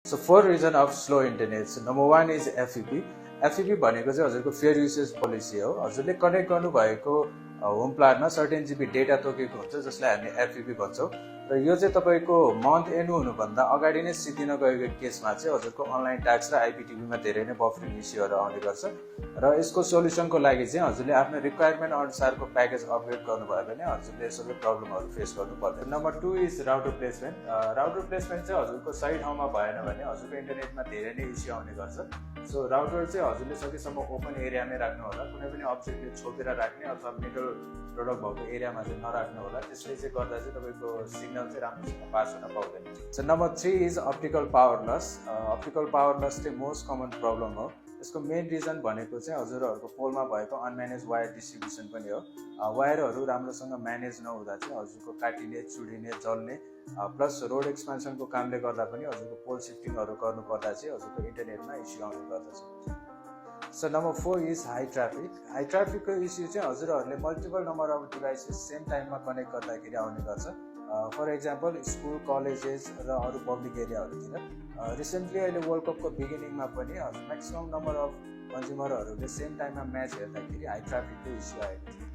So 4 reason of slow internet. So number 1 is FEP. FEP भनेको चाहिँ हजुरको fair usage policy हो। हजुरले कनेक्ट गर्नुभएको होम प्लानमा सर्टेन जिबी डेटा तोकेको हुन्छ जसलाई हामी FEP भन्छौँ र यो चाहिँ तपाईँको मन्थ एन्ड हुनुभन्दा अगाडि नै सिद्धिन गएको केसमा चाहिँ हजुरको अनलाइन ट्याक्स र आइपिटिभीमा धेरै नै बफरिङ इस्युहरू आउने गर्छ र यसको सोल्युसनको लागि चाहिँ हजुरले आफ्नो रिक्वायरमेन्ट अनुसारको प्याकेज अपग्रेड गर्नुभयो भने हजुरले सबै प्रब्लमहरू फेस गर्नु पर्दैन। Number 2 is router placement. Router placement चाहिँ हजुरको सही ठाउँमा भएन भने हजुरको इन्टरनेटमा धेरै नै इस्यु आउने गर्छ। सो राउटर चाहिँ हजुरले सकेसम्म ओपन एरियामै राख्नु होला, कुनै पनि अब्जेक्टले छोपेर राख्ने अथवा मिडल प्रडक्ट भएको एरियामा चाहिँ नराख्नु होला, त्यसले चाहिँ गर्दा चाहिँ तपाईँको सिग्नल चाहिँ राम्रोसँग पास हुन पाउँदैन। So number 3 is optical power loss. Optical power loss चाहिँ मोस्ट कमन प्रब्लम हो। यसको मेन रिजन भनेको चाहिँ हजुरहरूको पोलमा भएको अनम्यानेज वायर डिस्ट्रिब्युसन पनि हो। वायरहरू राम्रोसँग म्यानेज नहुँदा चाहिँ हजुरको काटिने, चुडिने, जल्ने प्लस रोड एक्सपेन्सनको कामले गर्दा पनि हजुरको पोल सिफ्टिङहरू गर्नुपर्दा चाहिँ हजुरको इन्टरनेटमा इस्यु आउने गर्दछ। So number 4 is high traffic. High ट्राफिकको इस्यु चाहिँ हजुरहरूले multiple number of devices same टाइममा कनेक्ट गर्दाखेरि आउने गर्छ। फर इक्जाम्पल स्कुल, कलेजेस र अरू पब्लिक एरियाहरूतिर। रिसेन्टली अहिले वर्ल्ड कपको बिगिनिङमा पनि म्याक्सिमम नम्बर अफ कन्ज्युमरहरूले सेम टाइममा म्याच हेर्दाखेरि हाई ट्राफिकको इस्यु आएको थियो।